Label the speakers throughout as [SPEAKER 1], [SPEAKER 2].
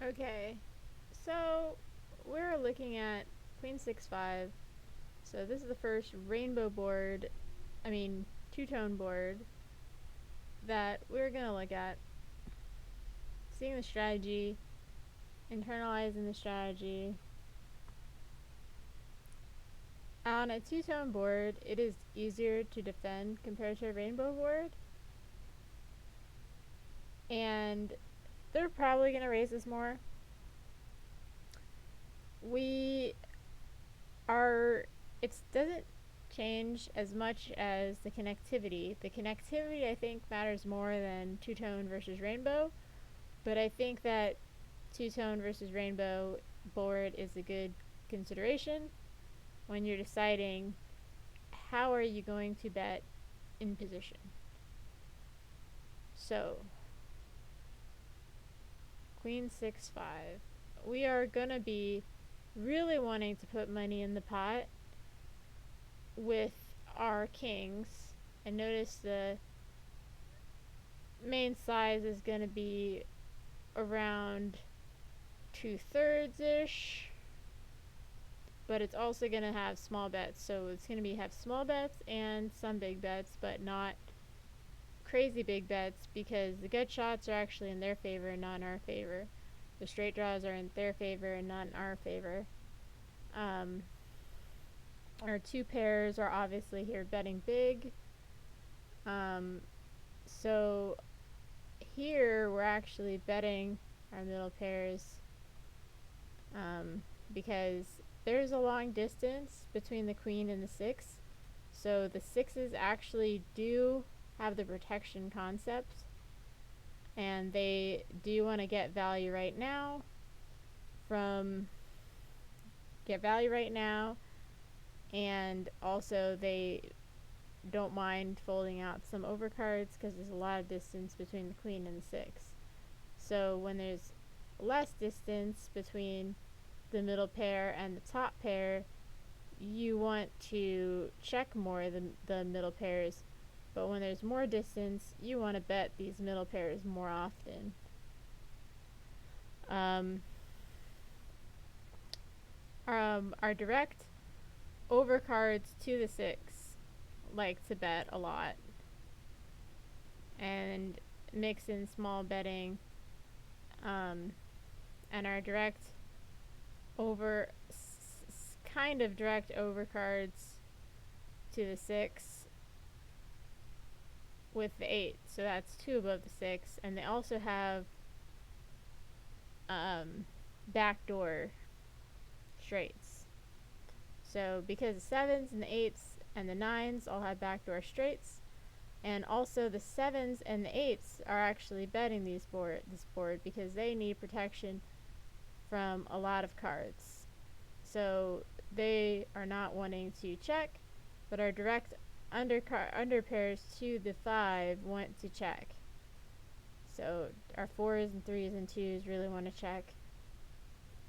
[SPEAKER 1] Okay, so we're looking at Queen 6-5. So this is the first rainbow board, I mean two-tone board that we're gonna look at. Seeing the strategy, internalizing the strategy. On a two-tone board, it is easier to defend compared to a rainbow board, and they're probably gonna raise this more. We are, it doesn't change as much as the connectivity. The connectivity, I think, matters more than two-tone versus rainbow, but I think that two-tone versus rainbow board is a good consideration when you're deciding how are you going to bet in position. So, Queen 6-5. We are gonna be really wanting to put money in the pot with our kings, and notice the main size is gonna be around 2/3 ish, but it's also gonna have small bets, so it's gonna have small bets and some big bets, but not crazy big bets, because the gut shots are actually in their favor and not in our favor. The straight draws are in their favor and not in our favor. Our two pairs are obviously here betting big. So here we're actually betting our middle pairs, because there's a long distance between the queen and the six. So the sixes actually do have the protection concept, and they do want to get value right now and also they don't mind folding out some overcards because there's a lot of distance between the queen and the six. So when there's less distance between the middle pair and the top pair, you want to check more the middle pairs, but when there's more distance, you want to bet these middle pairs more often. Our direct overcards to the six like to bet a lot and mix in small betting, and our direct over kind of direct overcards to the six with the eight, so that's two above the six, and they also have backdoor straights. So because the sevens and the eights and the nines all have backdoor straights, and also the sevens and the eights are actually betting this board because they need protection from a lot of cards. So they are not wanting to check, but our direct under pairs to the 5 want to check. So our 4s and 3s and 2s really want to check.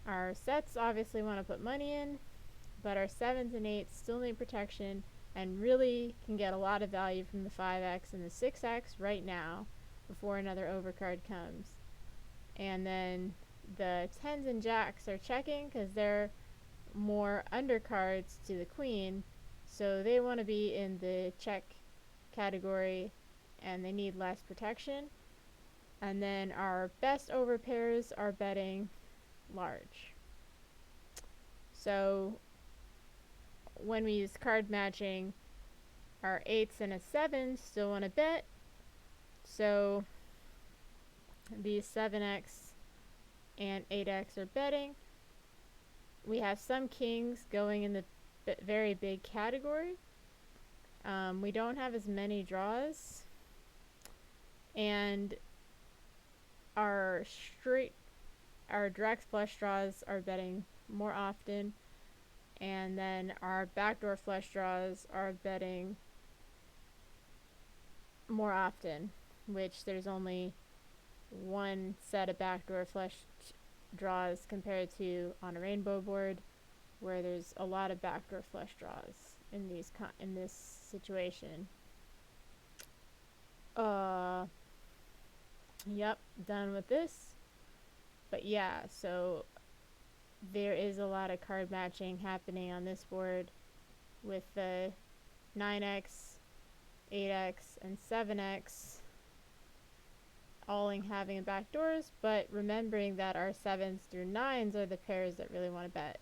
[SPEAKER 1] Our sets obviously want to put money in, but our 7s and 8s still need protection and really can get a lot of value from the 5x and the 6x right now before another overcard comes. And then the 10s and jacks are checking because they're more undercards to the queen, so they want to be in the check category and they need less protection. And then our best overpairs are betting large. So when we use card matching, our 8s and a 7 still want to bet, so these 7x and 8x are betting. We have some kings going in the very big category. We don't have as many draws, and our direct flush draws are betting more often, and then our backdoor flush draws are betting more often, which there's only one set of backdoor flush draws compared to on a rainbow board where there's a lot of backdoor flush draws in this situation. Yep, done with this. But yeah, so there is a lot of card matching happening on this board with the 9x, 8x, and 7x all having backdoors, but remembering that our 7s through 9s are the pairs that really want to bet.